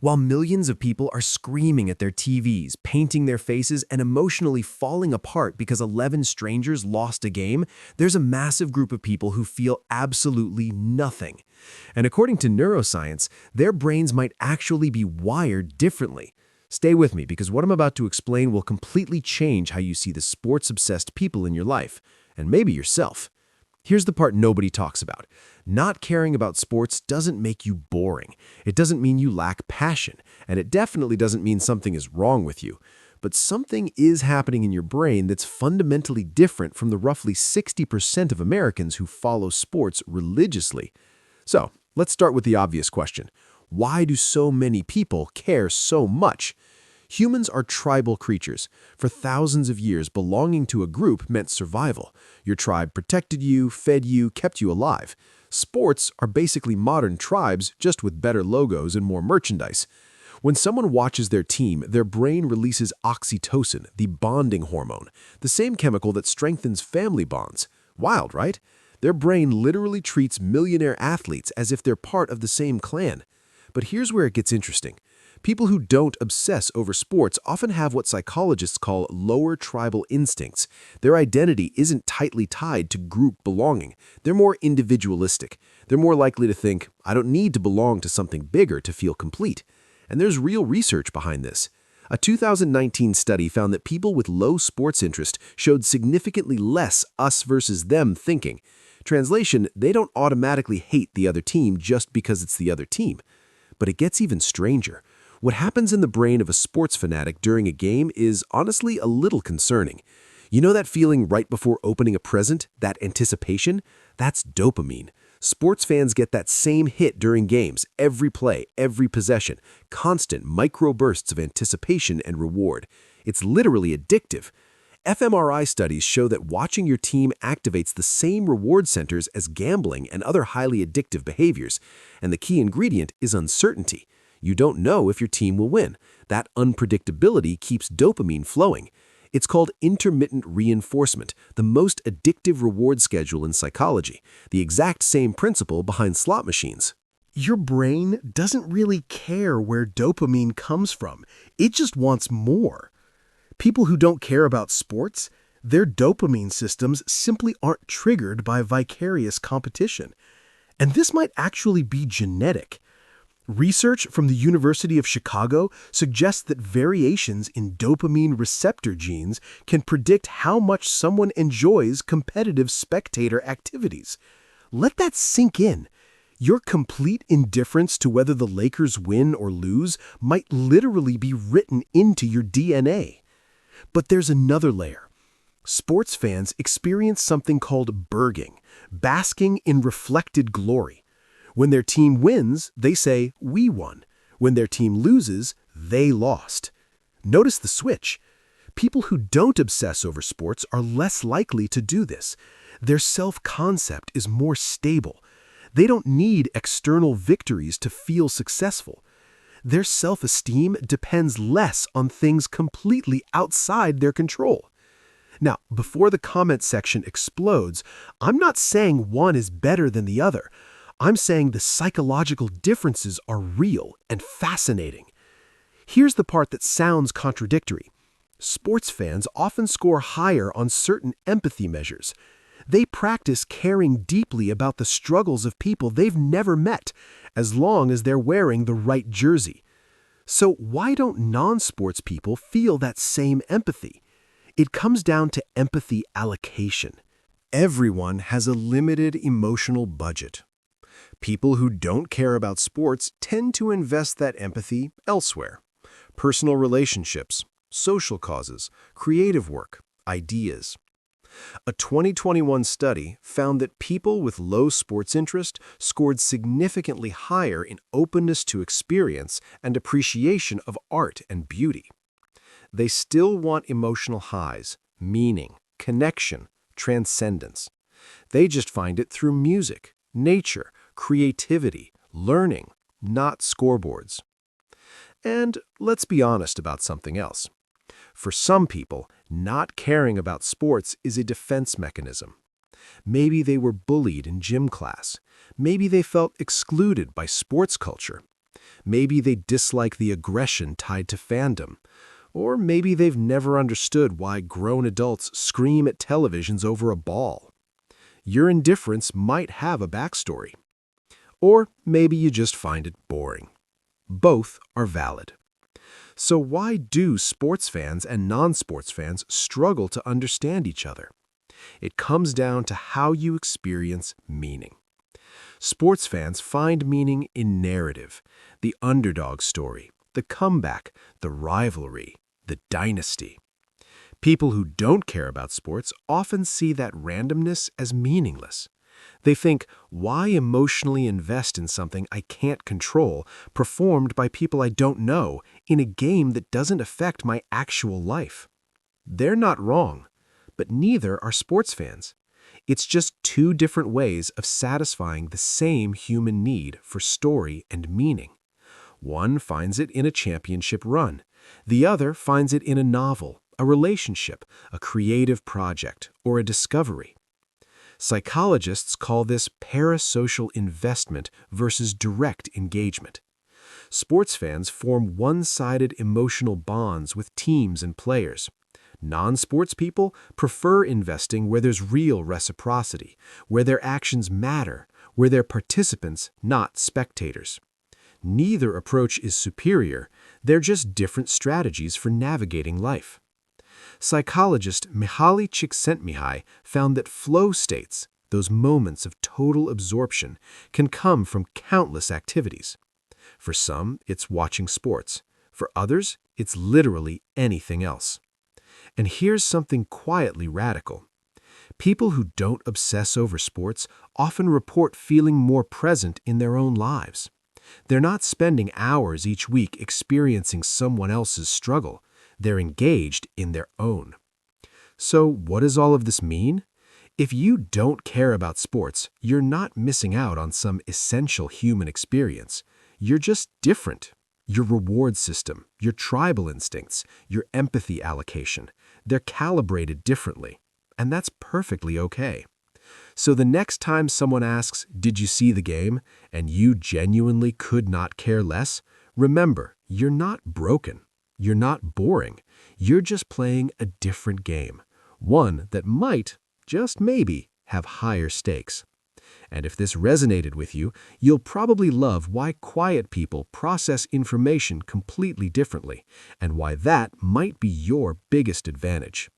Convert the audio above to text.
While millions of people are screaming at their TVs, painting their faces, and emotionally falling apart because 11 strangers lost a game, there's a massive group of people who feel absolutely nothing. And according to neuroscience, their brains might actually be wired differently. Stay with me because what I'm about to explain will completely change how you see the sports-obsessed people in your life, and maybe yourself. Here's the part nobody talks about. Not caring about sports doesn't make you boring. It doesn't mean you lack passion, and it definitely doesn't mean something is wrong with you. But something is happening in your brain that's fundamentally different from the roughly 60% of Americans who follow sports religiously. So, let's start with the obvious question. Why do so many people care so much? Humans are tribal creatures. For thousands of years, belonging to a group meant survival. Your tribe protected you, fed you, kept you alive. Sports are basically modern tribes, just with better logos and more merchandise. When someone watches their team, their brain releases oxytocin, the bonding hormone, the same chemical that strengthens family bonds. Wild, right? Their brain literally treats millionaire athletes as if they're part of the same clan. But here's where it gets interesting. People who don't obsess over sports often have what psychologists call lower tribal instincts. Their identity isn't tightly tied to group belonging. They're more individualistic. They're more likely to think, I don't need to belong to something bigger to feel complete. And there's real research behind this. A 2019 study found that people with low sports interest showed significantly less us versus them thinking. Translation, they don't automatically hate the other team just because it's the other team. But it gets even stranger. What happens in the brain of a sports fanatic during a game is honestly a little concerning. You know that feeling right before opening a present, that anticipation? That's dopamine. Sports fans get that same hit during games, every play, every possession, constant microbursts of anticipation and reward. It's literally addictive. fMRI studies show that watching your team activates the same reward centers as gambling and other highly addictive behaviors, and the key ingredient is uncertainty. You don't know if your team will win. That unpredictability keeps dopamine flowing. It's called intermittent reinforcement, the most addictive reward schedule in psychology, the exact same principle behind slot machines. Your brain doesn't really care where dopamine comes from. It just wants more. People who don't care about sports, their dopamine systems simply aren't triggered by vicarious competition. And this might actually be genetic. Research from the University of Chicago suggests that variations in dopamine receptor genes can predict how much someone enjoys competitive spectator activities. Let that sink in. Your complete indifference to whether the Lakers win or lose might literally be written into your DNA. But there's another layer. Sports fans experience something called burging, basking in reflected glory. When their team wins, they say, we won. When their team loses, they lost. Notice the switch. People who don't obsess over sports are less likely to do this. Their self-concept is more stable. They don't need external victories to feel successful. Their self-esteem depends less on things completely outside their control. Now, before the comment section explodes, I'm not saying one is better than the other. I'm saying the psychological differences are real and fascinating. Here's the part that sounds contradictory. Sports fans often score higher on certain empathy measures. They practice caring deeply about the struggles of people they've never met, as long as they're wearing the right jersey. So why don't non-sports people feel that same empathy? It comes down to empathy allocation. Everyone has a limited emotional budget. People who don't care about sports tend to invest that empathy elsewhere. Personal relationships, social causes, creative work, ideas. A 2021 study found that people with low sports interest scored significantly higher in openness to experience and appreciation of art and beauty. They still want emotional highs, meaning, connection, transcendence. They just find it through music, nature, creativity, learning, not scoreboards. And let's be honest about something else. For some people, not caring about sports is a defense mechanism. Maybe they were bullied in gym class. Maybe they felt excluded by sports culture. Maybe they dislike the aggression tied to fandom. Or maybe they've never understood why grown adults scream at televisions over a ball. Your indifference might have a backstory. Or maybe you just find it boring. Both are valid. So why do sports fans and non-sports fans struggle to understand each other? It comes down to how you experience meaning. Sports fans find meaning in narrative, the underdog story, the comeback, the rivalry, the dynasty. People who don't care about sports often see that randomness as meaningless. They think, why emotionally invest in something I can't control, performed by people I don't know, in a game that doesn't affect my actual life? They're not wrong, but neither are sports fans. It's just two different ways of satisfying the same human need for story and meaning. One finds it in a championship run. The other finds it in a novel, a relationship, a creative project, or a discovery. Psychologists call this parasocial investment versus direct engagement. Sports fans form one-sided emotional bonds with teams and players. Non-sports people prefer investing where there's real reciprocity, where their actions matter, where they're participants, not spectators. Neither approach is superior, they're just different strategies for navigating life. Psychologist Mihaly Csikszentmihalyi found that flow states, those moments of total absorption, can come from countless activities. For some, it's watching sports. For others, it's literally anything else. And here's something quietly radical. People who don't obsess over sports often report feeling more present in their own lives. They're not spending hours each week experiencing someone else's struggle. They're engaged in their own. So what does all of this mean? If you don't care about sports, you're not missing out on some essential human experience. You're just different. Your reward system, your tribal instincts, your empathy allocation, they're calibrated differently. And that's perfectly okay. So the next time someone asks, "Did you see the game?" and you genuinely could not care less, remember, you're not broken. You're not boring. You're just playing a different game. One that might, just maybe, have higher stakes. And if this resonated with you, you'll probably love why quiet people process information completely differently, and why that might be your biggest advantage.